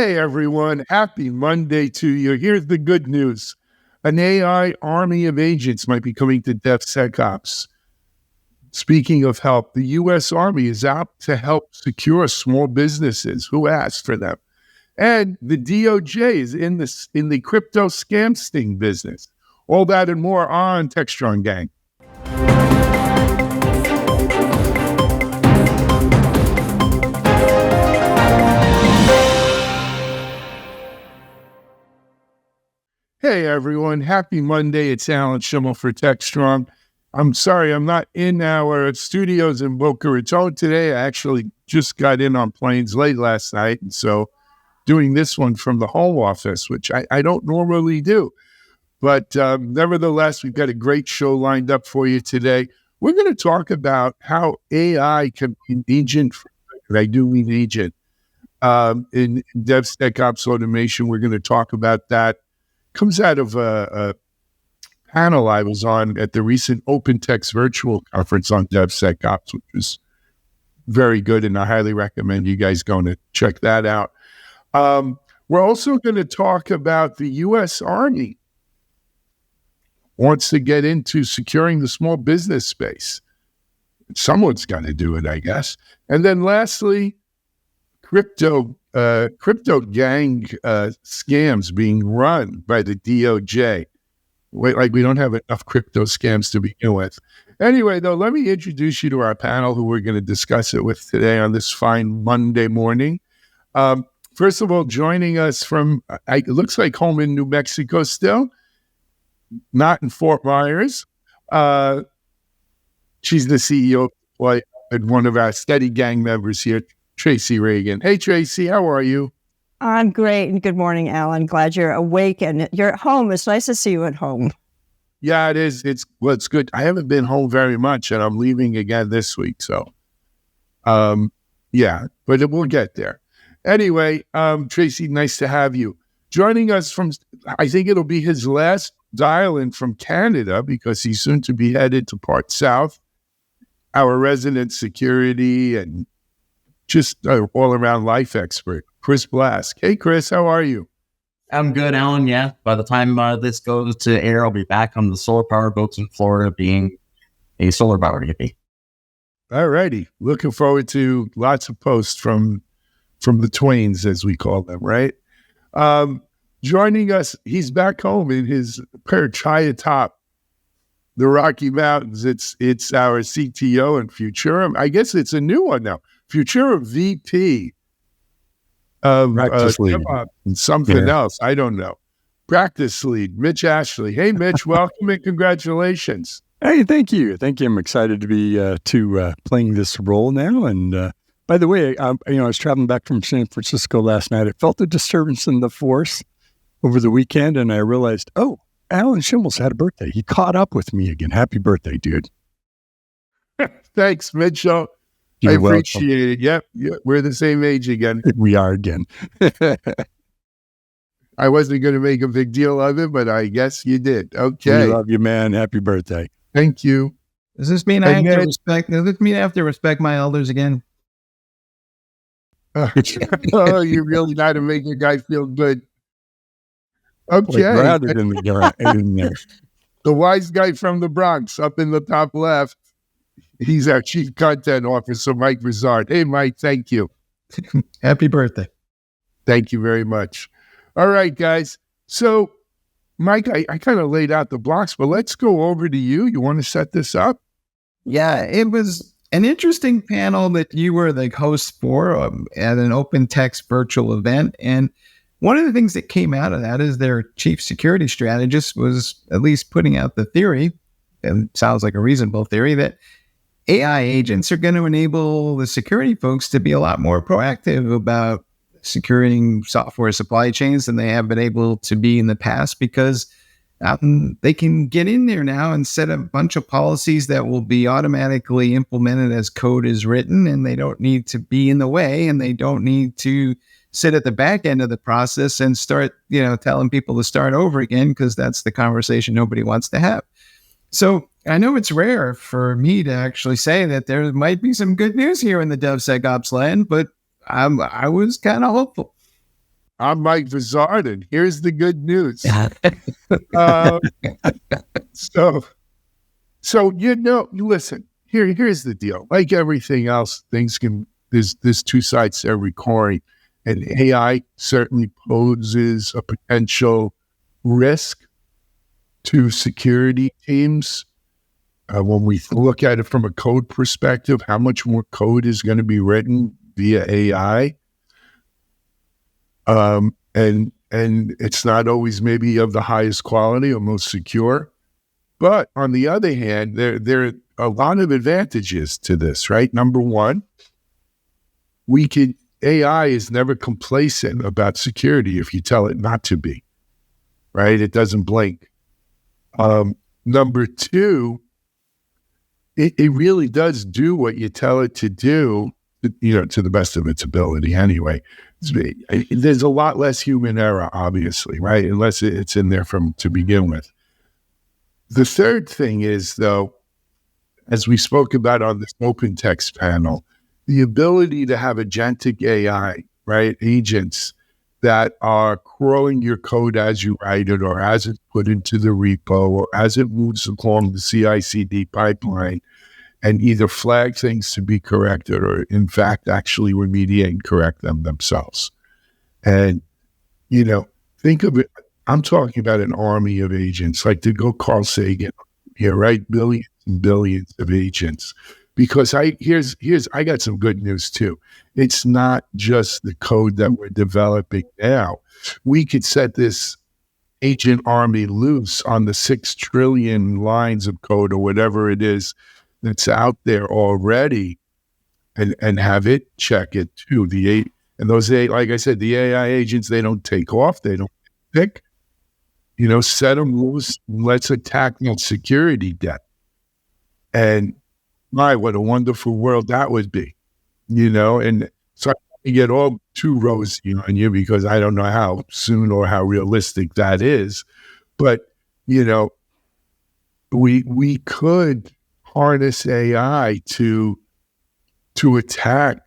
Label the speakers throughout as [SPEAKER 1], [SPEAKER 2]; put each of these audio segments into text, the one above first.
[SPEAKER 1] Hey everyone, happy Monday to you. Here's the good news. An AI army of agents might be coming to DevSecOps. Speaking of help, the U.S. Army is out to help secure small businesses. Who asked for them? And the DOJ is in the crypto scam sting business. All that and more on Techstrong, gang. Hey everyone, happy Monday. It's Alan Schimmel for Techstrong. I'm sorry, I'm not in our studios in Boca Raton today. I actually just got in on planes late last night, and so doing this one from the home office, which I don't normally do. But nevertheless, we've got a great show lined up for you today. We're going to talk about how AI can be an agent, I do mean agent, in DevSecOps automation. We're going to talk about that. Comes out of a panel I was on at the recent OpenText virtual conference on DevSecOps, which was very good, and I highly recommend you guys going to check that out. We're also going to talk about the U.S. Army wants to get into securing the small business space. Someone's got to do it, I guess. And then lastly, crypto gang scams being run by the DOJ. Like we don't have enough crypto scams to begin with. Anyway, though, let me introduce you to our panel who we're going to discuss it with today on this fine Monday morning. First of all, joining us from, it looks like home in New Mexico still, not in Fort Myers. She's the CEO and one of our steady gang members here, Tracy Ragan. Hey, Tracy, how are you?
[SPEAKER 2] I'm great, and good morning, Alan. Glad you're awake and you're at home. It's nice to see you at home.
[SPEAKER 1] Yeah, it is. It's good. I haven't been home very much, and I'm leaving again this week. So, yeah, but we'll get there. Anyway, Tracy, nice to have you. Joining us from, I think it'll be his last dial-in from Canada because he's soon to be headed to Part South, our resident security and just all-around life expert, Chris Blask. Hey, Chris, how are you?
[SPEAKER 3] I'm good, Alan. Yeah, by the time this goes to air, I'll be back on the solar power boats in Florida being a solar power hippie.
[SPEAKER 1] All righty. Looking forward to lots of posts from the twains, as we call them, right? Joining us, he's back home in his perch high atop the Rocky Mountains. It's our CTO and Futura. I guess it's a new one now. Futura VP of DevOps and something else. I don't know. Practice lead, Mitch Ashley. Hey, Mitch, welcome and congratulations.
[SPEAKER 4] Hey, thank you. I'm excited to be playing this role now. And by the way, I was traveling back from San Francisco last night. I felt a disturbance in the force over the weekend, and I realized, Alan Schimmel's had a birthday. He caught up with me again. Happy birthday, dude.
[SPEAKER 1] Thanks, Mitch. I appreciate it. Yep, we're the same age again.
[SPEAKER 4] We are again.
[SPEAKER 1] I wasn't going to make a big deal of it, but I guess you did. Okay.
[SPEAKER 4] We love you, man. Happy birthday.
[SPEAKER 1] Thank you.
[SPEAKER 5] Does this mean I have to respect my elders again?
[SPEAKER 1] Oh, you really know how to make a guy feel good. Okay.
[SPEAKER 4] The
[SPEAKER 1] wise guy from the Bronx up in the top left. He's our chief content officer, Mike Rizard. Hey, Mike, thank you.
[SPEAKER 5] Happy birthday.
[SPEAKER 1] Thank you very much. All right, guys. So, Mike, I kind of laid out the blocks, but let's go over to you. You want to set this up?
[SPEAKER 5] Yeah, it was an interesting panel that you were the host for at an OpenText virtual event. And one of the things that came out of that is their chief security strategist was at least putting out the theory, and it sounds like a reasonable theory, that AI agents are going to enable the security folks to be a lot more proactive about securing software supply chains than they have been able to be in the past, because they can get in there now and set a bunch of policies that will be automatically implemented as code is written, and they don't need to be in the way, and they don't need to sit at the back end of the process and start, telling people to start over again, because that's the conversation nobody wants to have. So I know it's rare for me to actually say that there might be some good news here in the DevSecOps land, but I was kind of hopeful.
[SPEAKER 1] I'm Mike Vizard, and here's the good news. uh, so listen. Here's the deal. Like everything else, there's two sides to every coin, and AI certainly poses a potential risk to security teams. When we look at it from a code perspective, how much more code is going to be written via AI? And it's not always maybe of the highest quality or most secure. But on the other hand, there are a lot of advantages to this, right? Number one, AI is never complacent about security if you tell it not to be, right? It doesn't blink. Number two, it really does do what you tell it to do, to the best of its ability anyway. There's a lot less human error, obviously, right? Unless it's in there to begin with. The third thing is, though, as we spoke about on this open text panel, the ability to have agentic AI, right? Agents that are crawling your code as you write it, or as it's put into the repo, or as it moves along the CI/CD pipeline, and either flag things to be corrected or, in fact, actually remediate and correct them themselves. And, think of it, I'm talking about an army of agents, like to go Carl Sagan here, right? Billions and billions of agents. Because I got some good news too. It's not just the code that we're developing now. We could set this agent army loose on the 6 trillion lines of code or whatever it is that's out there already, and have it check it too. Like I said, the AI agents, they don't take off, they don't pick. Set them loose. Let's attack that security debt. And my, what a wonderful world that would be, And so I get all too rosy on you because I don't know how soon or how realistic that is. But, we could harness AI to attack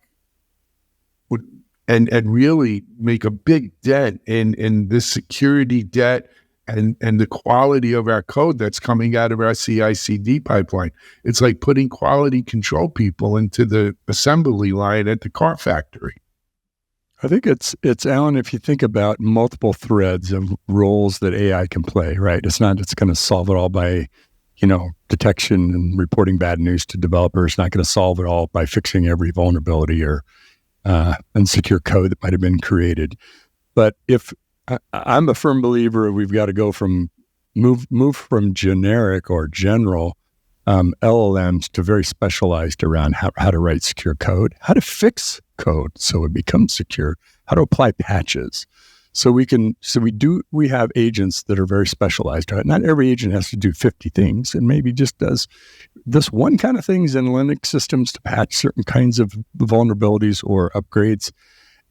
[SPEAKER 1] and really make a big dent in this security debt and the quality of our code that's coming out of our CI/CD pipeline. It's like putting quality control people into the assembly line at the car factory.
[SPEAKER 4] I think it's Alan, if you think about multiple threads of roles that AI can play, right? It's not it's going to solve it all by, detection and reporting bad news to developers. It's not going to solve it all by fixing every vulnerability or insecure code that might have been created. But if I'm a firm believer, we've got to go from move from generic or general LLMs to very specialized around how to write secure code, how to fix code so it becomes secure, how to apply patches. We have agents that are very specialized. Right? Not every agent has to do 50 things, and maybe just does this one kind of things in Linux systems to patch certain kinds of vulnerabilities or upgrades.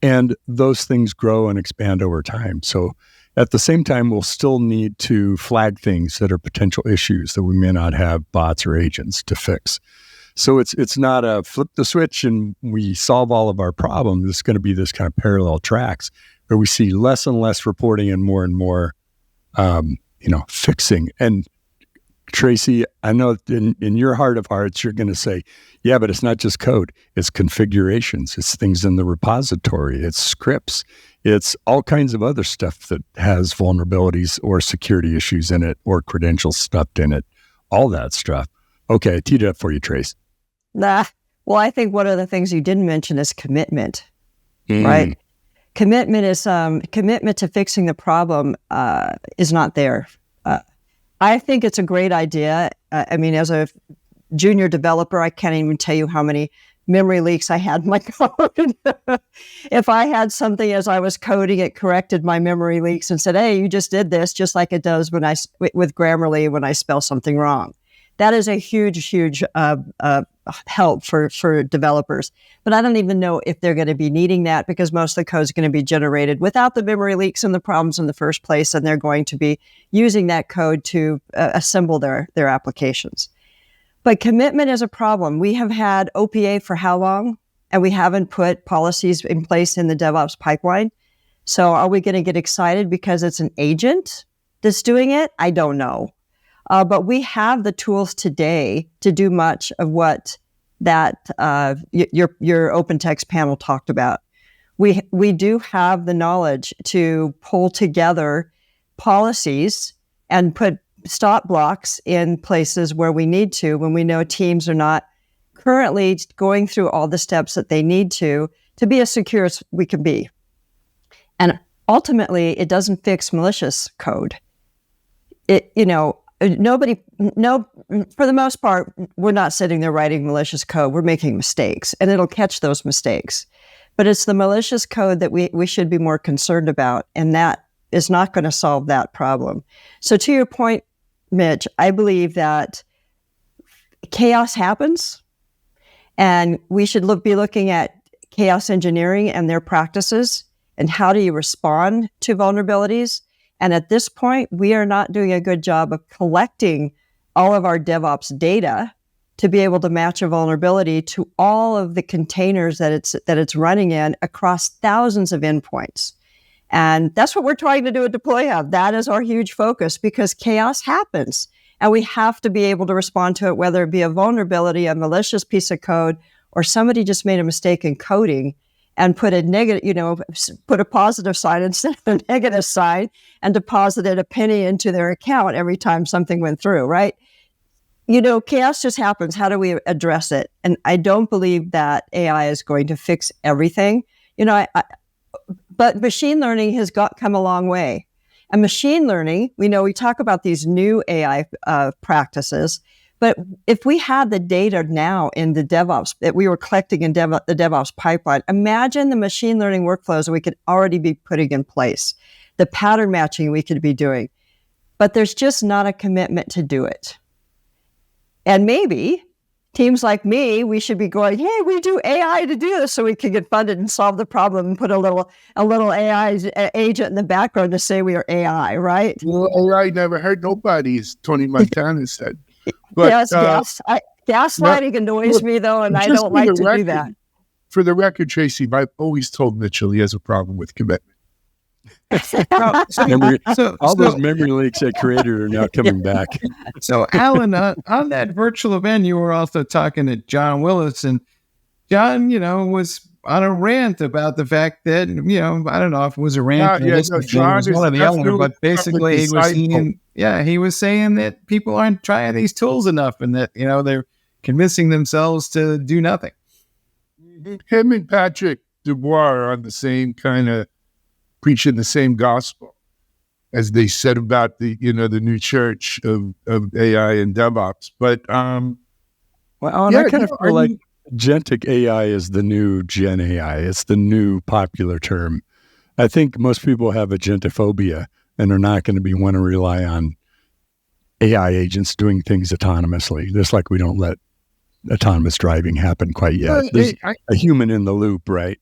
[SPEAKER 4] And those things grow and expand over time. So at the same time, we'll still need to flag things that are potential issues that we may not have bots or agents to fix. So it's not a flip the switch and we solve all of our problems. It's going to be this kind of parallel tracks where we see less and less reporting and more fixing. And Tracy, I know in your heart of hearts, you're going to say, yeah, but it's not just code. It's configurations. It's things in the repository. It's scripts. It's all kinds of other stuff that has vulnerabilities or security issues in it or credentials stuffed in it, all that stuff. Okay, I teed it up for you, Trace.
[SPEAKER 2] Well, I think one of the things you didn't mention is commitment, right? Commitment is commitment to fixing the problem is not there. I think it's a great idea. As a junior developer, I can't even tell you how many memory leaks I had in my code. If I had something as I was coding, it corrected my memory leaks and said, hey, you just did this, just like it does with Grammarly when I spell something wrong. That is a huge help for developers. But I don't even know if they're going to be needing that because most of the code is going to be generated without the memory leaks and the problems in the first place, and they're going to be using that code to assemble their applications. But commitment is a problem. We have had OPA for how long? And we haven't put policies in place in the DevOps pipeline. So are we going to get excited because it's an agent that's doing it? I don't know. But we have the tools today to do much of what that your open text panel talked about. We do have the knowledge to pull together policies and put stop blocks in places where we need to when we know teams are not currently going through all the steps that they need to be as secure as we can be. And ultimately, it doesn't fix malicious code. For the most part, we're not sitting there writing malicious code. We're making mistakes, and it'll catch those mistakes. But it's the malicious code that we should be more concerned about, and that is not going to solve that problem. So to your point, Mitch, I believe that chaos happens, and we should be looking at chaos engineering and their practices, and how do you respond to vulnerabilities. And at this point, we are not doing a good job of collecting all of our DevOps data to be able to match a vulnerability to all of the containers that it's running in across thousands of endpoints. And that's what we're trying to do at Deploy Hub. That is our huge focus, because chaos happens, and we have to be able to respond to it, whether it be a vulnerability, a malicious piece of code, or somebody just made a mistake in coding and put a negative, put a positive sign instead of a negative sign and deposited a penny into their account every time something went through, right? Chaos just happens. How do we address it? And I don't believe that AI is going to fix everything. But machine learning has come a long way. And machine learning, we talk about these new AI practices, but if we had the data now in the DevOps that we were collecting in the DevOps pipeline, imagine the machine learning workflows that we could already be putting in place, the pattern matching we could be doing. But there's just not a commitment to do it. And maybe teams like me, we should be going, hey, we do AI to do this so we can get funded and solve the problem and put a little AI agent in the background to say we are AI, right?
[SPEAKER 1] Well, AI never hurt nobody, as Tony Montana said. But,
[SPEAKER 2] gaslighting annoys me, though, and I don't like to do that.
[SPEAKER 1] For the record, Tracy, I've always told Mitchell he has a problem with commitment.
[SPEAKER 4] Those memory leaks I created are now coming back.
[SPEAKER 5] So, Alan, on that virtual event, you were also talking to John Willis, and John, was on a rant about the fact that, I don't know if it was a rant.
[SPEAKER 1] John
[SPEAKER 5] was one or the other, but basically he was saying that people aren't trying these tools enough, and that, they're convincing themselves to do nothing.
[SPEAKER 1] Him and Patrick Dubois are on the same kind of preaching the same gospel as they said about the new church of AI and DevOps. But
[SPEAKER 4] I kind of feel like agentic AI is the new Gen AI. It's the new popular term. I think most people have agentophobia and are not going to want to rely on AI agents doing things autonomously, just like we don't let autonomous driving happen quite yet. There's a human in the loop, right?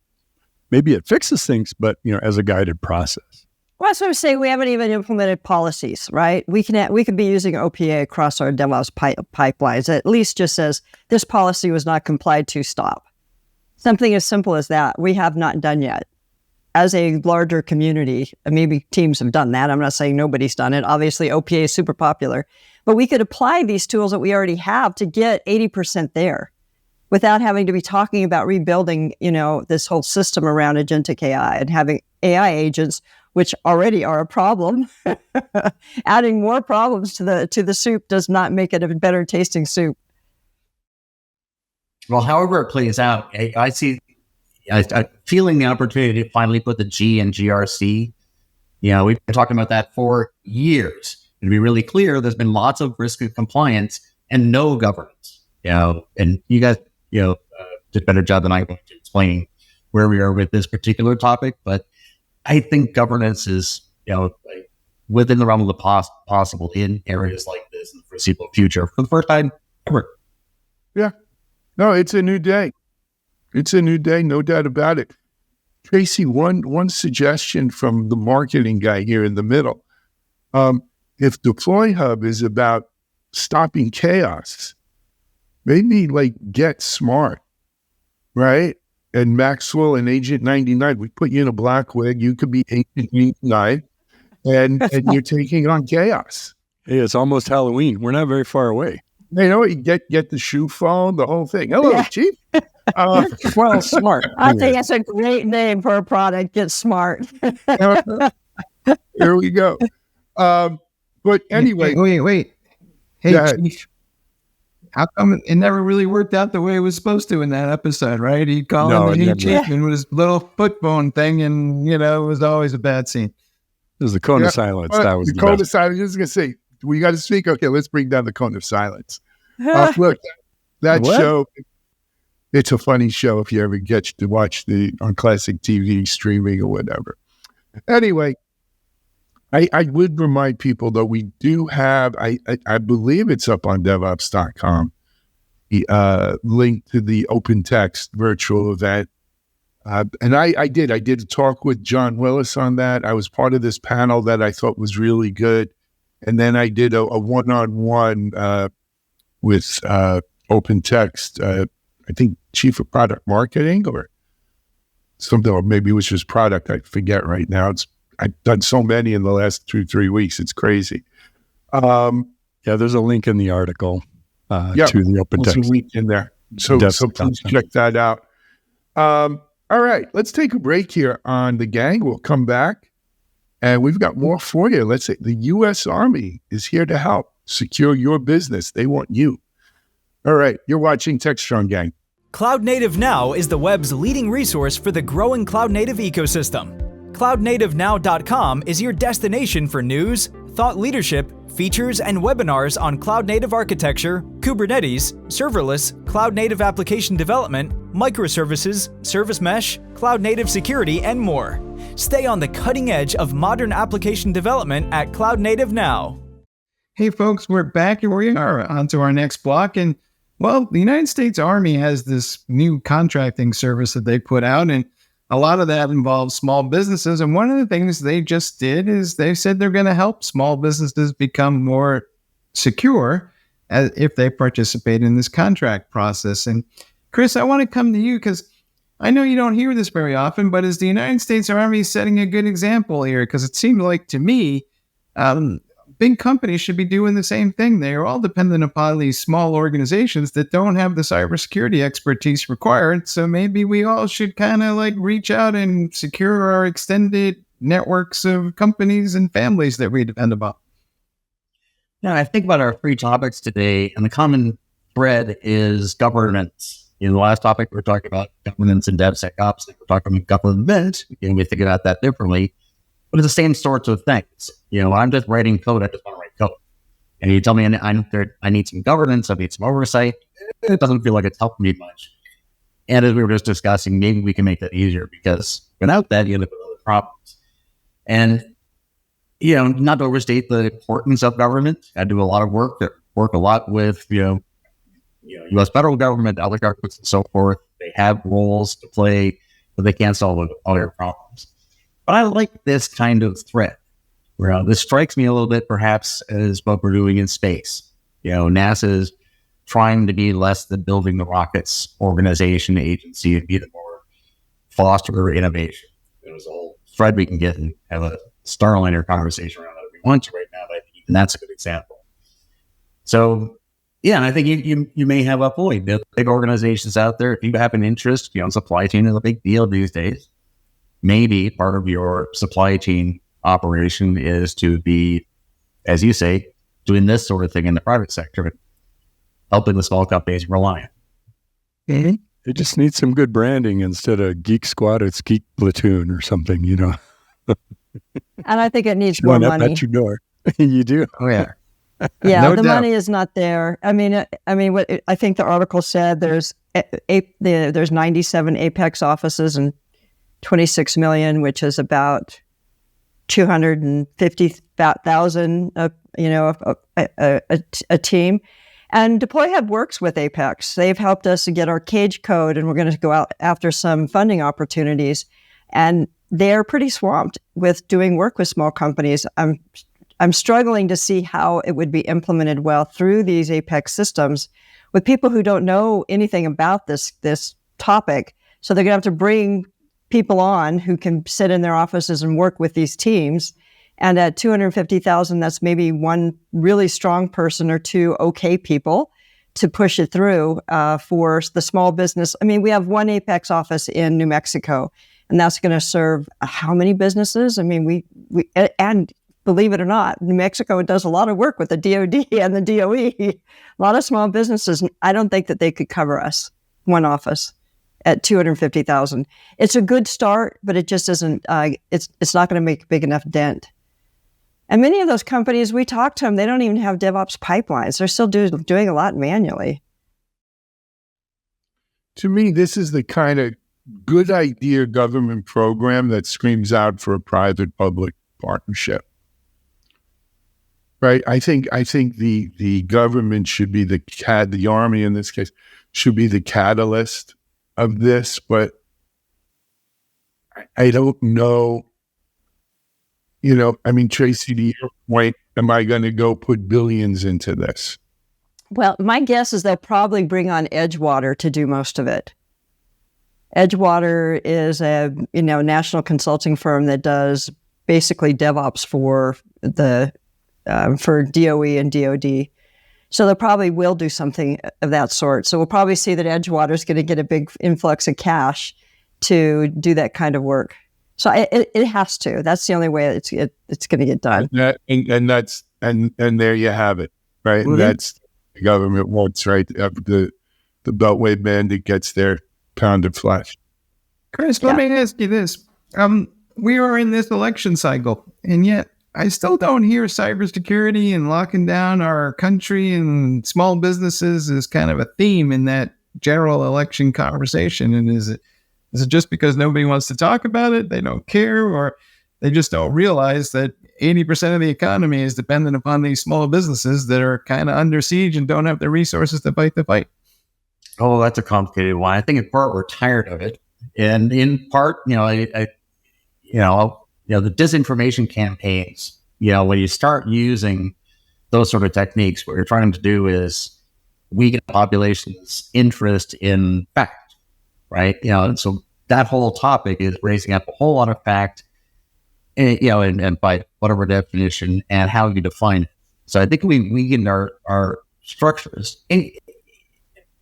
[SPEAKER 4] Maybe it fixes things, but as a guided process.
[SPEAKER 2] Well, that's what I'm saying. We haven't even implemented policies, right? We could be using OPA across our DevOps pipelines. It at least just says this policy was not complied to, stop. Something as simple as that we have not done yet. As a larger community, maybe teams have done that. I'm not saying nobody's done it. Obviously, OPA is super popular. But we could apply these tools that we already have to get 80% there, without having to be talking about rebuilding, this whole system around agentic AI and having AI agents, which already are a problem. Adding more problems to the soup does not make it a better tasting soup.
[SPEAKER 3] Well, however it plays out, I see, I'm feeling the opportunity to finally put the G in GRC. We've been talking about that for years. And to be really clear, there's been lots of risk of compliance and no governance. And you guys, did a better job than I going to explain where we are with this particular topic. But I think governance is, within the realm of the possible in areas like this in the foreseeable future for the first time ever.
[SPEAKER 1] Yeah. No, it's a new day. It's a new day, no doubt about it. Tracy, one suggestion from the marketing guy here in the middle. If Deploy Hub is about stopping chaos, maybe get smart, right? and Maxwell and Agent 99. We put you in a black wig. You could be Agent 99, and you're taking on chaos.
[SPEAKER 4] Hey, it's almost Halloween. We're not very far away.
[SPEAKER 1] You know, you get the shoe phone, the whole thing. Hello, Chief.
[SPEAKER 4] Well, smart.
[SPEAKER 2] I think that's a great name for a product. Get smart.
[SPEAKER 1] Here we go. But anyway.
[SPEAKER 5] Wait. Hey, Chief. How come it never really worked out the way it was supposed to in that episode, right? He'd call him the Chief and with his little foot bone thing, and, you know, it was always a bad scene.
[SPEAKER 4] It was the cone of silence. That was the
[SPEAKER 1] cone of silence. I was going to say, we got to speak. Okay, let's bring down the cone of silence. Look, that show, it's a funny show if you ever get to watch on classic TV streaming or whatever. Anyway, I would remind people, though, we do have, I believe it's up on DevOps.com, the link to the open text virtual event. And I did a talk with John Willis on that. I was part of this panel that I thought was really good. And then I did a one-on-one with open text, I think Chief of Product Marketing or something, or maybe it was just product. I forget right now. I've done so many in the last 2-3 weeks. It's crazy.
[SPEAKER 4] Yeah, there's a link in the article to the open text.
[SPEAKER 1] There's a link in there. So please check that out. All right, let's take a break here on the gang. We'll come back. And we've got more for you. Let's say the U.S. Army is here to help secure your business. They want you. All right, you're watching Techstrong, gang.
[SPEAKER 6] Cloud Native Now is the web's leading resource for the growing cloud native ecosystem. CloudNativeNow.com is your destination for news, thought leadership, features, and webinars on cloud native architecture, Kubernetes, serverless, cloud native application development, microservices, service mesh, cloud native security, and more. Stay on the cutting edge of modern application development at Cloud Native Now.
[SPEAKER 5] Hey folks, we're back and we are on to our next block. And well, the United States Army has this new contracting service that they put out, and a lot of that involves small businesses. And one of the things they just did is they said they're going to help small businesses become more secure if they participate in this contract process. And Chris, I want to come to you because I know you don't hear this very often, but is the United States Army setting a good example here? Because it seemed like to me, big companies should be doing the same thing. They are all dependent upon these small organizations that don't have the cybersecurity expertise required. So maybe we all should kind of like reach out and secure our extended networks of companies and families that we depend upon.
[SPEAKER 3] Now, I think about our 3 topics today, and the common thread is governance. In the last topic, we were talking about governance and DevSecOps. We're talking about government, and we think about that differently. But it's the same sorts of things. You know, I'm just writing code. I just want to write code. And you tell me I need some governance. I need some oversight. It doesn't feel like it's helping me much. And as we were just discussing, maybe we can make that easier because without that, you end up with other problems. And, you know, not to overstate the importance of government. I do a lot of work a lot with, U.S. federal government, other governments, and so forth. They have roles to play, but they can't solve all your problems. But I like this kind of threat, where this strikes me a little bit, perhaps, as what we're doing in space. You know, NASA's trying to be less the building the rockets organization, agency, and be the more foster innovation. There's a whole thread we can get and have a Starliner conversation around that if we want to right now, but even that's a good example. So, yeah, I think you may have a point. There are big organizations out there. If you have an interest, supply chain is a big deal these days. Maybe part of your supply chain operation is to be, as you say, doing this sort of thing in the private sector, helping the small companies rely on.
[SPEAKER 4] Mm-hmm. They just need some good branding instead of Geek Squad. It's Geek Platoon or something,
[SPEAKER 2] And I think it needs more money.
[SPEAKER 4] At your door. You do.
[SPEAKER 5] Oh yeah.
[SPEAKER 2] Yeah,
[SPEAKER 5] no
[SPEAKER 2] the
[SPEAKER 5] doubt.
[SPEAKER 2] money is not there. I mean, what I think the article said there's 97 Apex offices and 26 million, which is about 250,000. A team. And Deploy Hub works with Apex. They've helped us to get our cage code, and we're going to go out after some funding opportunities. And they're pretty swamped with doing work with small companies. I'm struggling to see how it would be implemented well through these Apex systems with people who don't know anything about this topic So they're going to have to bring people on who can sit in their offices and work with these teams. And at 250,000, that's maybe one really strong person or two okay people to push it through for the small business. I mean, we have one Apex office in New Mexico, and that's going to serve how many businesses? I mean, we and believe it or not, New Mexico does a lot of work with the DoD and the DOE. A lot of small businesses. I don't think that they could cover us, one office, at 250,000. It's a good start, but it just isn't. It's not going to make a big enough dent. And many of those companies, we talk to them, they don't even have DevOps pipelines. They're still doing a lot manually.
[SPEAKER 1] To me, this is the kind of good idea government program that screams out for a private-public partnership. Right? I think the government should be the Army in this case, should be the catalyst of this, but I don't know. I mean, Tracy, to your point, am I going to go put billions into this?
[SPEAKER 2] Well, my guess is they'll probably bring on Edgewater to do most of it. Edgewater is a national consulting firm that does basically DevOps for for DOE and DoD. So they probably will do something of that sort. So we'll probably see that Edgewater is going to get a big influx of cash to do that kind of work. So it has to. That's the only way it's going to get done.
[SPEAKER 1] And there you have it, right? Mm-hmm. That's the government wants, right? The Beltway bandit gets their pound of flesh.
[SPEAKER 5] Chris, let me ask you this: we are in this election cycle, and yet I still don't hear cybersecurity and locking down our country and small businesses as kind of a theme in that general election conversation. And is it just because nobody wants to talk about it? They don't care, or they just don't realize that 80% of the economy is dependent upon these small businesses that are kind of under siege and don't have the resources to fight the fight?
[SPEAKER 3] Oh, that's a complicated one. I think in part we're tired of it, and in part, the disinformation campaigns. When you start using those sort of techniques, what you're trying to do is weaken the population's interest in fact, right? And so that whole topic is raising up a whole lot of fact, and by whatever definition and how you define it. So I think we weakened our structures. And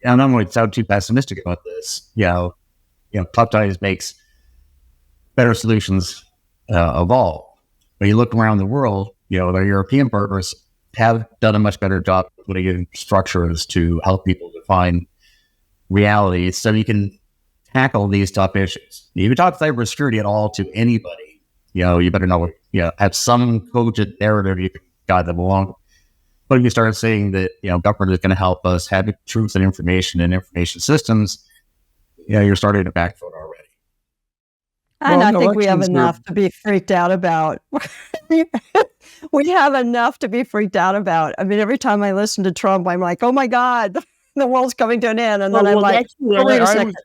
[SPEAKER 3] I don't want to sound too pessimistic about this. Tough times makes better solutions evolve. When you look around the world, our European partners have done a much better job putting in structures to help people define realities so you can tackle these tough issues. You can talk cybersecurity at all to anybody. You better know, have some cogent narrative you can guide them along. But if you start saying that, government is going to help us have truth and information systems, you're starting to backfoot already.
[SPEAKER 2] And I think we have enough to be freaked out about. We have enough to be freaked out about. I mean, every time I listen to Trump, I'm like, oh my God, the world's coming to an end. And then I'm like, wait a second.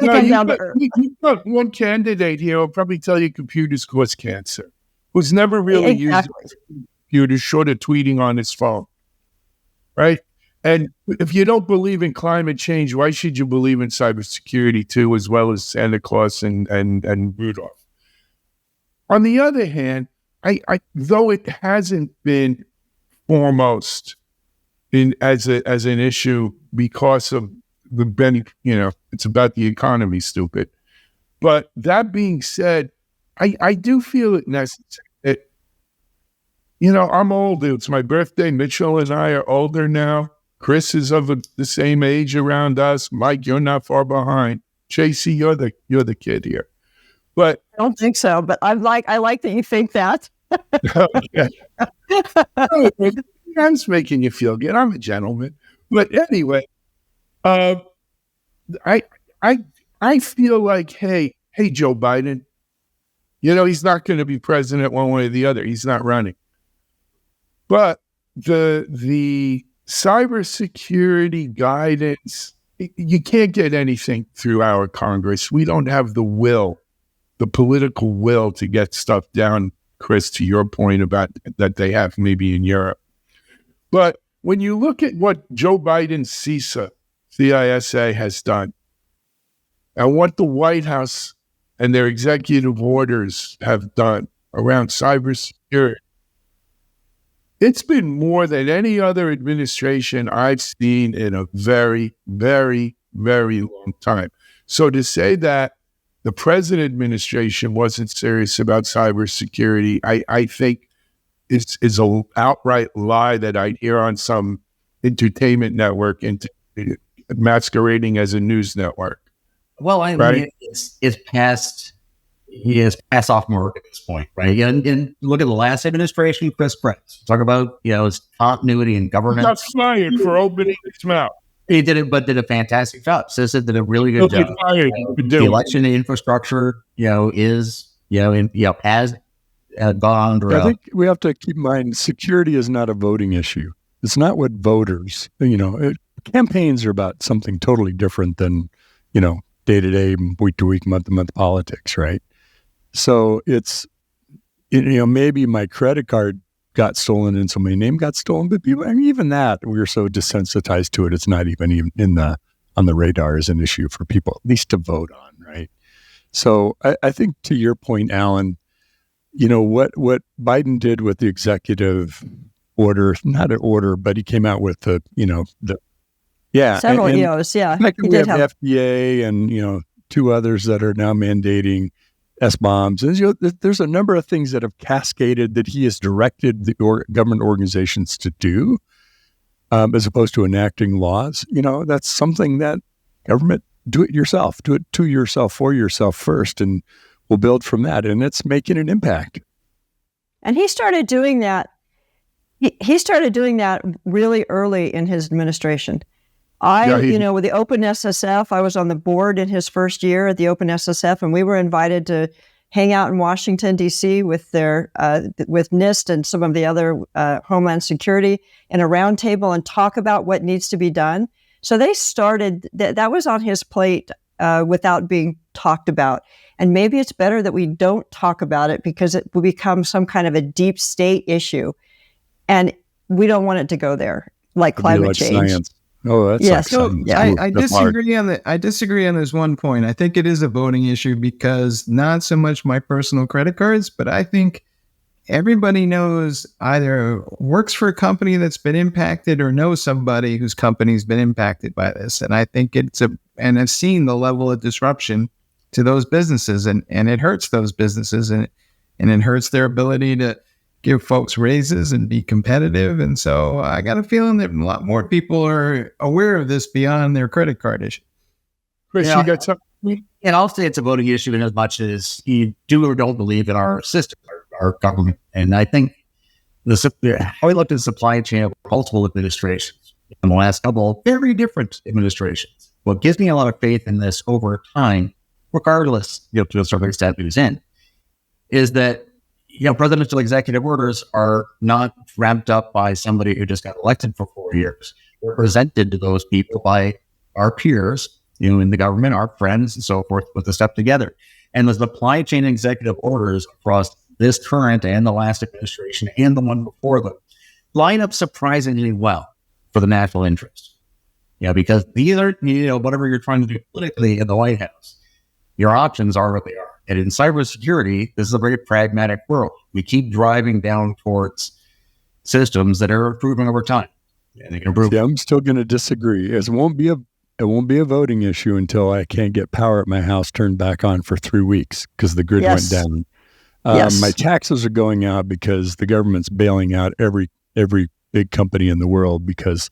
[SPEAKER 1] You've got one candidate here who'll probably tell you computers cause cancer, who's never really used computers short of tweeting on his phone, right? And if you don't believe in climate change, why should you believe in cybersecurity too, as well as Santa Claus and Rudolph? On the other hand, I though it hasn't been foremost as an issue because of it's about the economy, stupid. But that being said, I do feel it necessary. I'm old. It's my birthday. Mitchell and I are older now. Chris is of the same age around us. Mike, you're not far behind. Tracy, you're the kid here. But
[SPEAKER 2] I don't think so. But I like that you think that.
[SPEAKER 1] I'm just making you feel good. I'm a gentleman. But anyway, I feel like, hey, Joe Biden, he's not going to be president one way or the other. He's not running. But the cybersecurity guidance, you can't get anything through our Congress. We don't have the political will to get stuff down, Chris, to your point about that they have maybe in Europe. But when you look at what Joe Biden's CISA has done, and what the White House and their executive orders have done around cybersecurity, it's been more than any other administration I've seen in a very, very, very long time. So to say that the present administration wasn't serious about cybersecurity, I think is an outright lie that I hear on some entertainment network masquerading as a news network.
[SPEAKER 3] Well, I mean, it's past sophomore at this point, right? And look at the last administration, Chris Prince. Talk about, his continuity and governance.
[SPEAKER 1] He got fired for opening his mouth.
[SPEAKER 3] He did it, but did a fantastic job. Cissa did a really good job. The election infrastructure, has gone on.
[SPEAKER 4] I think we have to keep in mind security is not a voting issue. It's not what voters, campaigns are about something totally different than, day to day, week to week, month to month politics, right? So it's, maybe my credit card got stolen and so my name got stolen, but people, even that, we're so desensitized to it. It's not even on the radar as an issue for people, at least to vote on, right? So I think to your point, Alan, what Biden did with the executive order, not an order, but he came out with
[SPEAKER 2] several EOs, yeah.
[SPEAKER 4] Like we have FDA and, two others that are now mandating S-bombs. And, there's a number of things that have cascaded that he has directed the government organizations to do, as opposed to enacting laws. That's something that government, do it yourself, do it to yourself, for yourself first, and we'll build from that. And it's making an impact.
[SPEAKER 2] And he started doing that. He started doing that really early in his administration. With the Open SSF, I was on the board in his first year at the Open SSF, and we were invited to hang out in Washington, D.C. with with NIST and some of the other Homeland Security in a roundtable and talk about what needs to be done. So they started, that was on his plate without being talked about. And maybe it's better that we don't talk about it because it will become some kind of a deep state issue. And we don't want it to go there, like climate change.
[SPEAKER 4] Science. Oh, that's
[SPEAKER 5] I disagree on that. I disagree on this one point. I think it is a voting issue because not so much my personal credit cards, but I think everybody knows either works for a company that's been impacted or knows somebody whose company's been impacted by this. And I think and I've seen the level of disruption to those businesses, and it hurts those businesses, and it hurts their ability to give folks raises and be competitive. And so I got a feeling that a lot more people are aware of this beyond their credit card issue.
[SPEAKER 1] Chris, you got something?
[SPEAKER 3] And I'll say it's a voting issue in as much as you do or don't believe in our system, our government. And I think how we looked at supply chain of multiple administrations in the last couple, very different administrations. What gives me a lot of faith in this over time, regardless, to a certain extent who's in, is that presidential executive orders are not ramped up by somebody who just got elected for 4 years. They're presented to those people by our peers, in the government, our friends, and so forth, with the stuff together. And the supply chain executive orders across this current and the last administration and the one before them line up surprisingly well for the national interest. Because these are, whatever you're trying to do politically in the White House, your options are what they are. And in cybersecurity, this is a very pragmatic world. We keep driving down towards systems that are improving over time. And they can improve.
[SPEAKER 4] Yeah, I'm still going to disagree. It won't be a voting issue until I can't get power at my house turned back on for 3 weeks because the grid went down. My taxes are going out because the government's bailing out every big company in the world because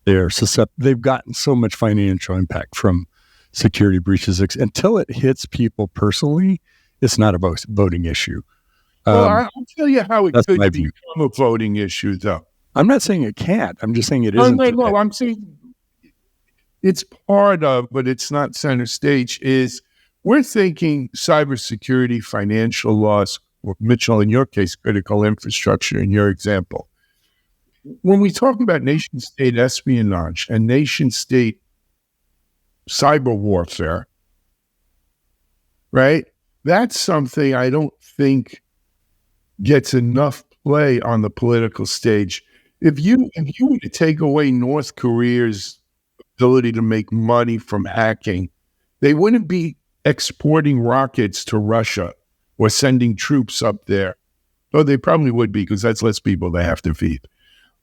[SPEAKER 4] they've gotten so much financial impact from security breaches. Until it hits people personally, it's not a voting issue.
[SPEAKER 1] I'll tell you how it could become a voting issue, though.
[SPEAKER 4] I'm not saying it can't. I'm just saying it isn't.
[SPEAKER 1] No, I'm saying it's part of, but it's not center stage, is we're thinking cybersecurity, financial loss, or Mitchell, in your case, critical infrastructure, in your example. When we talk about nation-state espionage and nation-state cyber warfare, right? That's something I don't think gets enough play on the political stage. If you were to take away North Korea's ability to make money from hacking, they wouldn't be exporting rockets to Russia or sending troops up there. Oh, they probably would be, because that's less people they have to feed.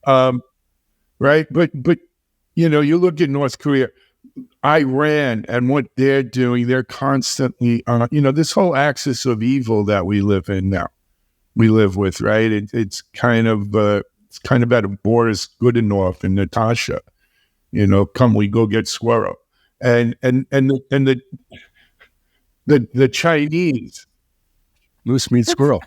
[SPEAKER 1] Right? But you know, you look at North Korea, Iran, and what they're doing, they're constantly, you know, this whole axis of evil that we live in now, we live with, right? It's kind of at Boris Godunov and Natasha, you know, come we go get squirrel. And the Chinese.
[SPEAKER 4] Moose meets squirrel.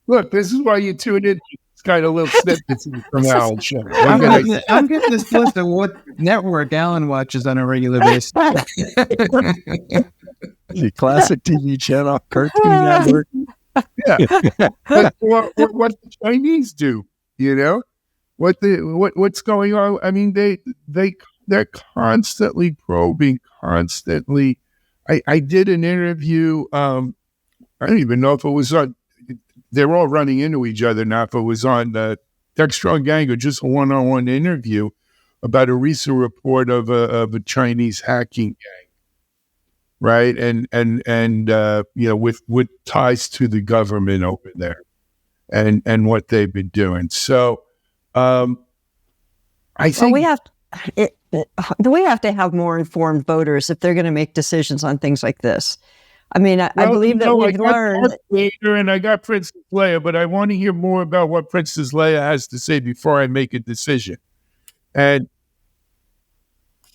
[SPEAKER 1] Look, this is why you tune in. It's kind of little snippets from Alan's show.
[SPEAKER 5] I'm getting this list of what network Alan watches on a regular basis.
[SPEAKER 4] The classic TV channel, Cartoon Network.
[SPEAKER 1] Yeah. But what the Chinese do, you know? What's going on? I mean, they're constantly probing, constantly. I did an interview. I don't even know if it was on. They're all running into each other now. If it was on the Techstrong Gang or just a one-on-one interview about a recent report of a Chinese hacking gang, right? And you know, with ties to the government over there, and what they've been doing. So, I think
[SPEAKER 2] we have to have more informed voters if they're going to make decisions on things like this. I mean, I believe that we've learned.
[SPEAKER 1] And I got Princess Leia, but I want to hear more about what Princess Leia has to say before I make a decision. And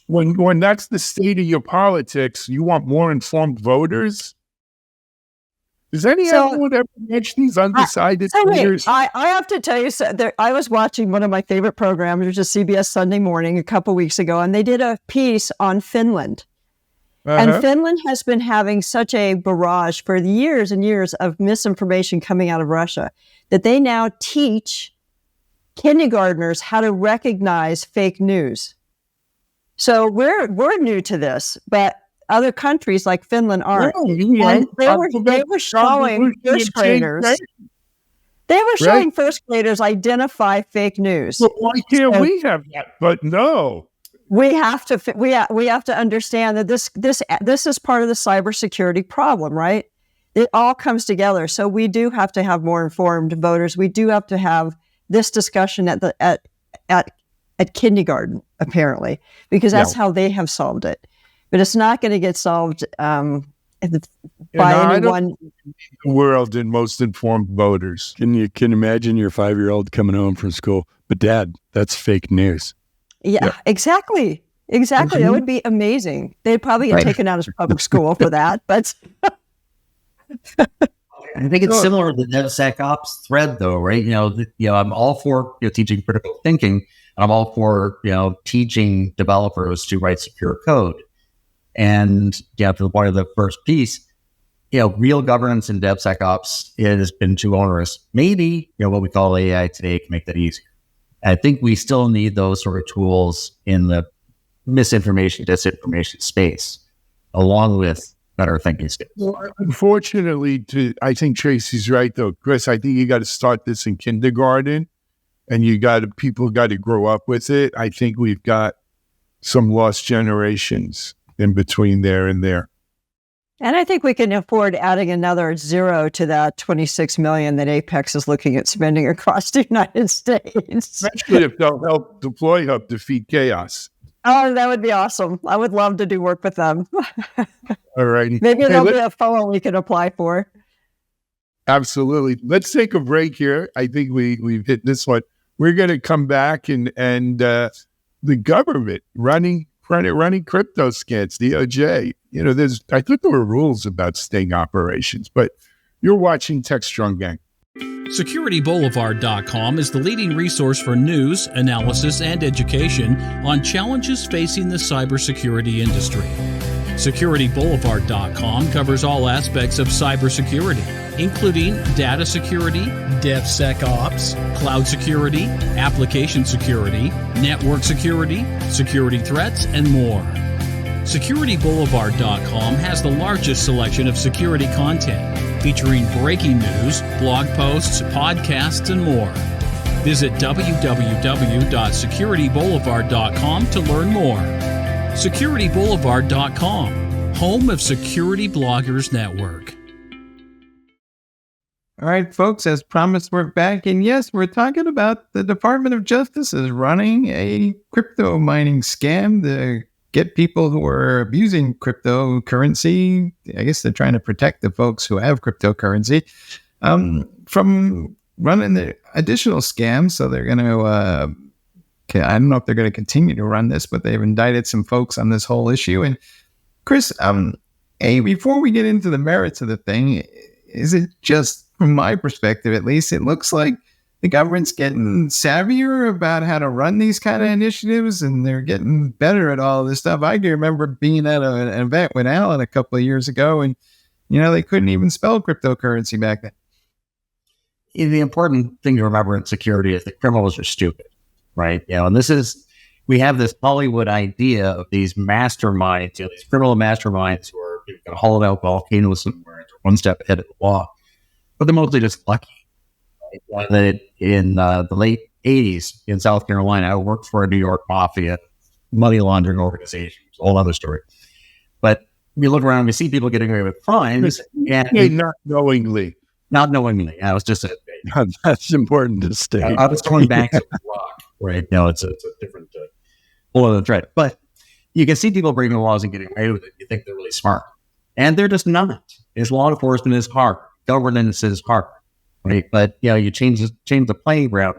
[SPEAKER 1] when that's the state of your politics, you want more informed voters? Does anyone ever mention these undecided leaders?
[SPEAKER 2] I have to tell you, I was watching one of my favorite programs, which is CBS Sunday Morning, a couple weeks ago, and they did a piece on Finland. And Finland has been having such a barrage for years and years of misinformation coming out of Russia that they now teach kindergartners how to recognize fake news. So we're new to this, but other countries like Finland aren't. And they were showing first graders. They were showing first graders identify fake news.
[SPEAKER 1] Well, why can't we have that? But no.
[SPEAKER 2] We have to understand that this is part of the cybersecurity problem, right? It all comes together. So we do have to have more informed voters. We do have to have this discussion at kindergarten, apparently, because that's how they have solved it. But it's not going to get solved by anyone.
[SPEAKER 1] The world and most informed voters.
[SPEAKER 4] Can you imagine your 5-year-old coming home from school? But Dad, that's fake news.
[SPEAKER 2] Yeah, exactly. Exactly. That would be amazing. They'd probably get taken out of public school for that, but
[SPEAKER 3] I think it's similar to the DevSecOps thread, though, right? I'm all for teaching critical thinking, and I'm all for teaching developers to write secure code. And to the point of the first piece, real governance in DevSecOps has been too onerous. Maybe what we call AI today can make that easier. I think we still need those sort of tools in the misinformation, disinformation space, along with better thinking skills.
[SPEAKER 1] Well, unfortunately, I think Tracy's right, though. Chris, I think you got to start this in kindergarten, and people got to grow up with it. I think we've got some lost generations in between there and there.
[SPEAKER 2] And I think we can afford adding another zero to that 26 million that Apex is looking at spending across the United States.
[SPEAKER 1] Especially if they'll help deploy Hub defeat chaos.
[SPEAKER 2] Oh, that would be awesome. I would love to do work with them.
[SPEAKER 1] All righty.
[SPEAKER 2] Maybe there'll be a phone we can apply for.
[SPEAKER 1] Absolutely. Let's take a break here. I think we've hit this one. We're going to come back and the government running crypto scans, DOJ. I thought there were rules about sting operations, but you're watching Techstrong Gang.
[SPEAKER 7] SecurityBoulevard.com is the leading resource for news, analysis, and education on challenges facing the cybersecurity industry. SecurityBoulevard.com covers all aspects of cybersecurity, including data security, DevSecOps, cloud security, application security, network security, security threats, and more. SecurityBoulevard.com has the largest selection of security content, featuring breaking news, blog posts, podcasts, and more. Visit www.securityboulevard.com to learn more. SecurityBoulevard.com, home of Security Bloggers Network.
[SPEAKER 5] All right, folks, as promised, we're back. And yes, we're talking about the Department of Justice is running a crypto mining scam to get people who are abusing cryptocurrency. I guess they're trying to protect the folks who have cryptocurrency from running the additional scams. So they're going to, I don't know if they're going to continue to run this, but they've indicted some folks on this whole issue. And Chris, before we get into the merits of the thing, is it just, from my perspective at least, it looks like the government's getting savvier about how to run these kind of initiatives, and they're getting better at all this stuff. I can remember being at an event with Alan a couple of years ago, and they couldn't even spell cryptocurrency back then.
[SPEAKER 3] The important thing to remember in security is that criminals are stupid, right? And we have this Hollywood idea of these masterminds, these criminal masterminds who are going to haul out volcanoes somewhere, one step ahead of the law, but they're mostly just lucky. That in the late 80s in South Carolina, I worked for a New York mafia money laundering organization. It's a whole other story. But we look around, we see people getting away with crimes.
[SPEAKER 1] Not knowingly.
[SPEAKER 3] Not knowingly. I was just
[SPEAKER 4] that's important to state.
[SPEAKER 3] I was throwing back at the rock, right? It's a different whole other thread. But you can see people breaking the laws and getting away with it. You think they're really smart. And they're just not. It's law enforcement is hard. Governance is hard. Right. But, you change the playing ground,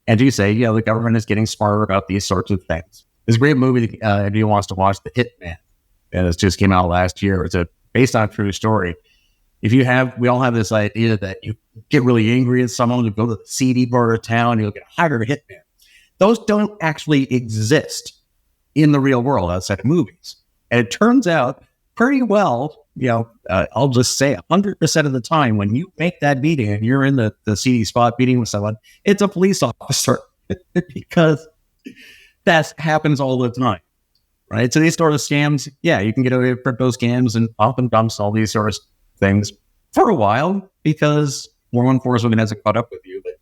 [SPEAKER 3] and you say, the government is getting smarter about these sorts of things. There's a great movie everyone wants to watch, The Hitman, and it just came out last year. It's based on a true story. We all have this idea that you get really angry at someone, you go to the seedy part of town, you'll get hired a hitman. Those don't actually exist in the real world outside of movies. And it turns out pretty well, I'll just say 100% of the time when you make that meeting and you're in the seedy spot meeting with someone, it's a police officer because that happens all the time, right? So these sort of scams, you can get away with crypto scams and pump and dumps, all these sort of things for a while because law enforcement hasn't caught up with you, but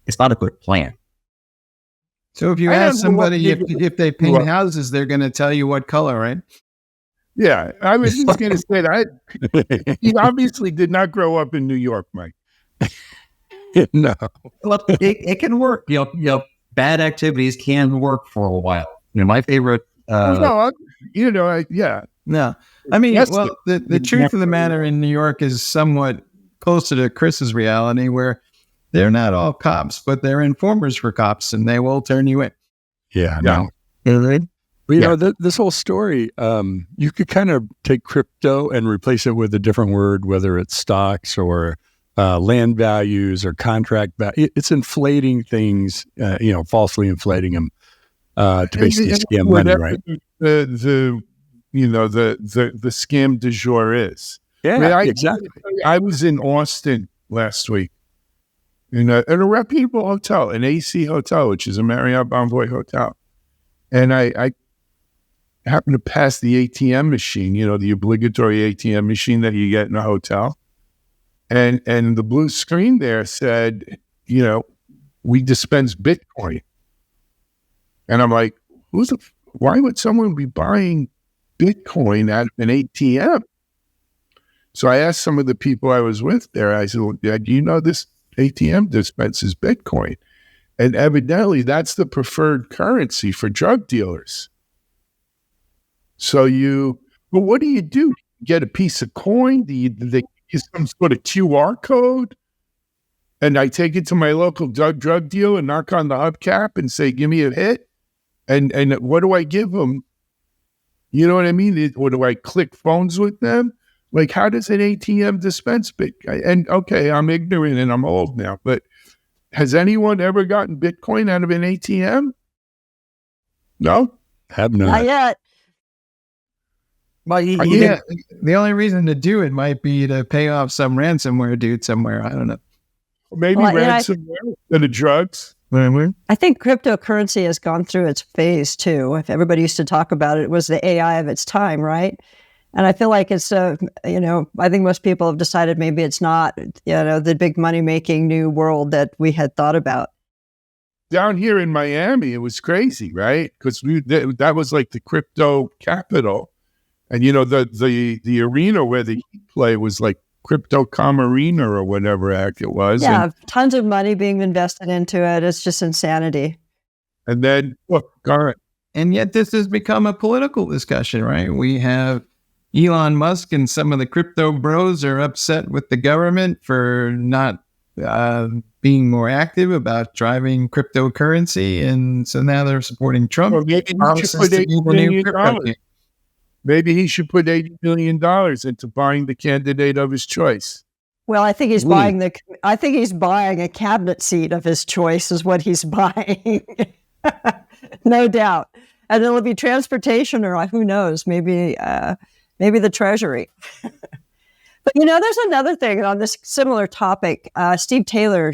[SPEAKER 3] it's not a good plan.
[SPEAKER 5] So if you ask somebody if they paint houses, they're going to tell you what color, right?
[SPEAKER 1] Yeah, I was just going to say that. He obviously did not grow up in New York, Mike.
[SPEAKER 4] No.
[SPEAKER 3] Well, it can work. Bad activities can work for a while. My favorite.
[SPEAKER 5] No. I mean, the truth of the matter in New York is somewhat closer to Chris's reality, where they're not all cops, but they're informers for cops, and they will turn you in.
[SPEAKER 4] Yeah. No. This whole story, you could kind of take crypto and replace it with a different word, whether it's stocks or land values or contract value. It's inflating things, falsely inflating them to basically scam money, right?
[SPEAKER 1] The scam du jour is.
[SPEAKER 4] Yeah, exactly.
[SPEAKER 1] I was in Austin last week in a reputable hotel, an AC hotel, which is a Marriott Bonvoy hotel, and I happened to pass the ATM machine, the obligatory ATM machine that you get in a hotel. And the blue screen there said, we dispense Bitcoin. And I'm like, why would someone be buying Bitcoin at an ATM? So I asked some of the people I was with there, I said, well, do you know this ATM dispenses Bitcoin? And evidently that's the preferred currency for drug dealers. So but what do? You get a piece of coin? Do they use some sort of QR code? And I take it to my local drug dealer and knock on the hubcap and say, give me a hit. And what do I give them? You know what I mean? Or do I click phones with them? Like, how does an ATM dispense Bitcoin? And okay, I'm ignorant and I'm old now, but has anyone ever gotten Bitcoin out of an ATM? No?
[SPEAKER 4] Have not.
[SPEAKER 2] Not yet.
[SPEAKER 5] Well, the only reason to do it might be to pay off some ransomware dude somewhere. I don't know.
[SPEAKER 1] Maybe ransomware instead of drugs.
[SPEAKER 2] I think cryptocurrency has gone through its phase too. If everybody used to talk about it, it was the AI of its time, right? And I feel like it's, I think most people have decided maybe it's not, the big money-making new world that we had thought about.
[SPEAKER 1] down here in Miami, it was crazy, right? Because that was like the crypto capital. And, the arena where the Heat play was like Crypto.com Arena or whatever act it was.
[SPEAKER 2] Yeah, tons of money being invested into it. It's just insanity.
[SPEAKER 1] And then, look,
[SPEAKER 5] and yet this has become a political discussion, right? We have Elon Musk and some of the crypto bros are upset with the government for not being more active about driving cryptocurrency. And so now they're supporting Trump.
[SPEAKER 1] Well, maybe he should put $80 million into buying the candidate of his choice.
[SPEAKER 2] Well, I think he's buying a cabinet seat of his choice is what he's buying. No doubt. And it'll be transportation or who knows, maybe the Treasury. But, there's another thing on this similar topic. Steve Taylor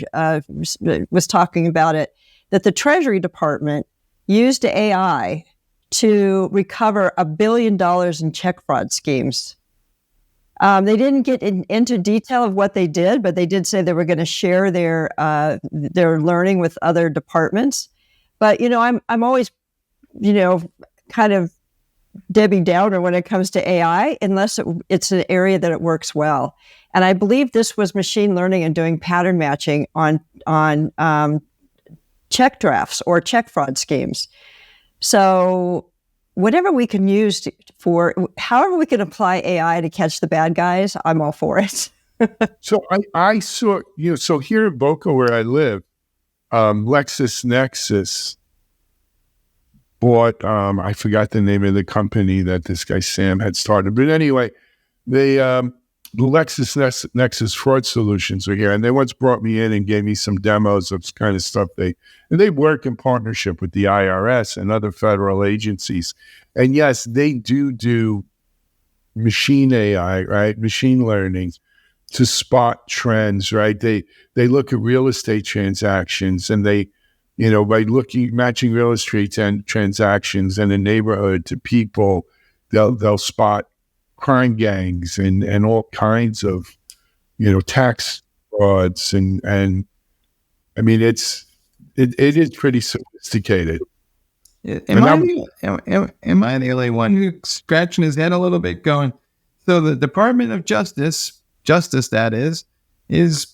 [SPEAKER 2] was talking about it, that the Treasury Department used AI to recover $1 billion in check fraud schemes. They didn't get into detail of what they did, but they did say they were going to share their learning with other departments. But, I'm always, kind of Debbie Downer when it comes to AI, unless it's an area that it works well. And I believe this was machine learning and doing pattern matching on check drafts or check fraud schemes. So whatever we can use however we can apply AI to catch the bad guys, I'm all for it.
[SPEAKER 1] So I saw, so here in Boca where I live, LexisNexis bought, I forgot the name of the company that this guy Sam had started. But anyway, the LexisNexis fraud solutions are here. And they once brought me in and gave me some demos of kind of stuff they work in partnership with the IRS and other federal agencies. And yes, they do machine AI, right? Machine learning to spot trends, right? They look at real estate transactions and they, by matching real estate transactions in a neighborhood to people, they'll spot crime gangs and all kinds of, tax frauds and I mean it is pretty sophisticated.
[SPEAKER 5] Am I the only one who's scratching his head a little bit, going, so the Department of Justice that is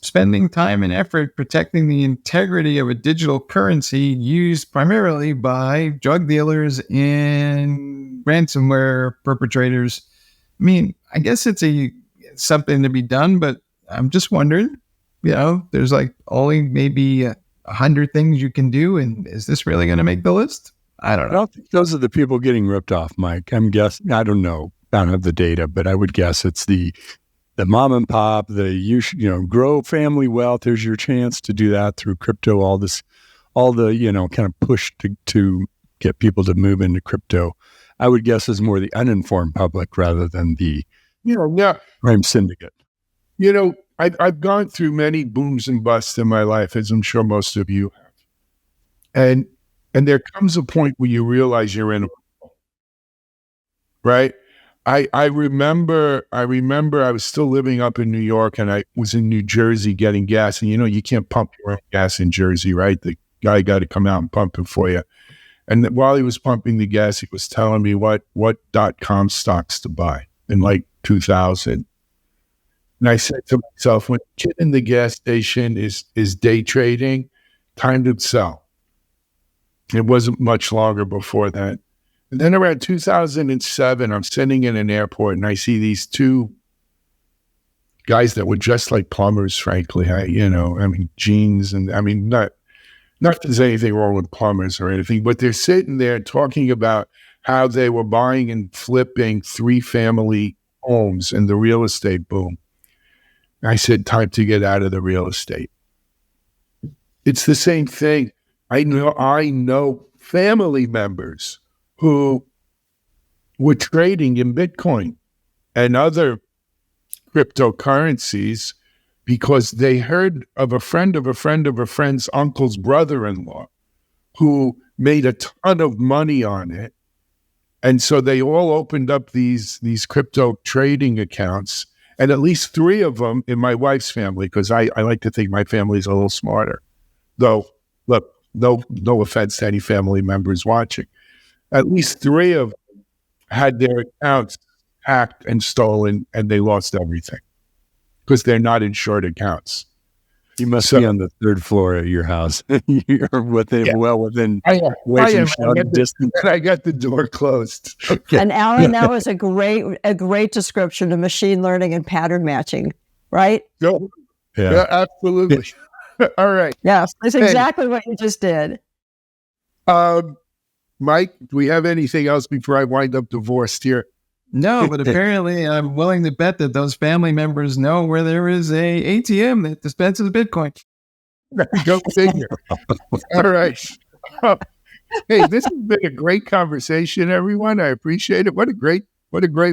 [SPEAKER 5] spending time and effort protecting the integrity of a digital currency used primarily by drug dealers and ransomware perpetrators. I mean, I guess it's something to be done, but I'm just wondering, there's like only maybe 100 things you can do, and is this really going to make the list? I don't know.
[SPEAKER 4] I don't think those are the people getting ripped off, Mike. I'm guessing. I don't know. I don't have the data, but I would guess it's the mom and pop, grow family wealth. There's your chance to do that through crypto. All the kind of push to get people to move into crypto. I would guess is more the uninformed public rather than the crime syndicate.
[SPEAKER 1] I've gone through many booms and busts in my life, as I'm sure most of you have. And there comes a point where you realize you're in a bubble, right? I remember I was still living up in New York and I was in New Jersey getting gas. And you can't pump your own gas in Jersey, right? The guy got to come out and pump it for you. And while he was pumping the gas, he was telling me what .com stocks to buy in like 2000. And I said to myself, when the kid in the gas station is day trading, time to sell. It wasn't much longer before that. And then around 2007, I'm sitting in an airport and I see these two guys that were dressed like plumbers, frankly. Jeans and not that there's anything wrong with plumbers or anything, but they're sitting there talking about how they were buying and flipping 3-family homes in the real estate boom. And I said, time to get out of the real estate. It's the same thing. I know family members who were trading in Bitcoin and other cryptocurrencies because they heard of a friend of a friend of a friend's uncle's brother-in-law who made a ton of money on it. And so they all opened up these crypto trading accounts, and at least 3 of them in my wife's family, because I like to think my family is a little smarter. Though, look, no offense to any family members watching, at least 3 of them had their accounts hacked and stolen, and they lost everything because they're not insured accounts.
[SPEAKER 4] You must be on the 3rd floor of your house. You're within distance.
[SPEAKER 1] And I got the door closed.
[SPEAKER 4] Okay.
[SPEAKER 2] And Alan, that was a great description of machine learning and pattern matching, right?
[SPEAKER 1] Yeah, absolutely. All right.
[SPEAKER 2] Yes, that's exactly what you just did.
[SPEAKER 1] Mike, do we have anything else before I wind up divorced here?
[SPEAKER 5] No, but apparently I'm willing to bet that those family members know where there is a ATM that dispenses Bitcoin.
[SPEAKER 1] Go figure. All right. Hey, this has been a great conversation, everyone. I appreciate it. What a great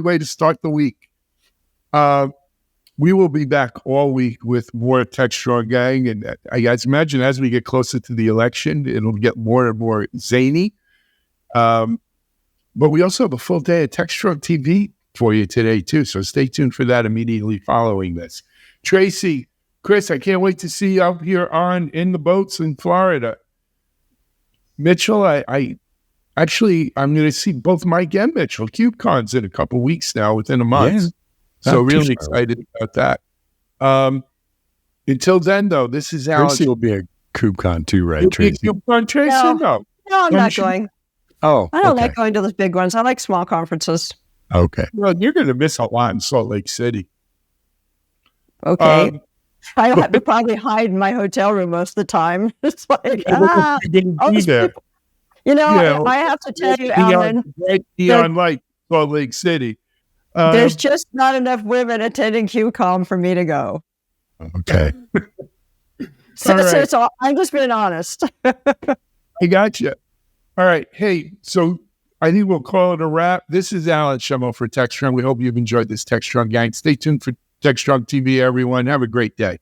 [SPEAKER 1] way to start the week. We will be back all week with more Techstrong Gang, and I guys imagine as we get closer to the election, it'll get more and more zany. But we also have a full day of Techstrong TV for you today, too. So stay tuned for that immediately following this. Tracy, Chris, I can't wait to see you out here in the boats in Florida. Mitchell, I'm going to see both Mike and Mitchell KubeCons in a couple weeks now, within a month.
[SPEAKER 4] Yeah.
[SPEAKER 1] So really excited about that. Until then, though, this is Alex.
[SPEAKER 4] Tracy will be a KubeCon too, right, Tracy?
[SPEAKER 1] KubeCon, Tracy? No,
[SPEAKER 2] I'm not going.
[SPEAKER 4] Oh,
[SPEAKER 2] I don't like going to those big ones. I like small conferences.
[SPEAKER 4] Okay.
[SPEAKER 1] Well, you're going to miss a lot in Salt Lake City.
[SPEAKER 2] Okay. I have to probably hide in my hotel room most of the time. It's like, I have to tell you, Alan,
[SPEAKER 1] Neon Light, Salt Lake City.
[SPEAKER 2] There's just not enough women attending QCOM for me to go.
[SPEAKER 4] Okay.
[SPEAKER 2] So I'm just being honest.
[SPEAKER 1] I got you. All right. Hey, so I think we'll call it a wrap. This is Alan Schemmel for Techstrong. We hope you've enjoyed this Techstrong Gang. Stay tuned for Techstrong TV, everyone. Have a great day.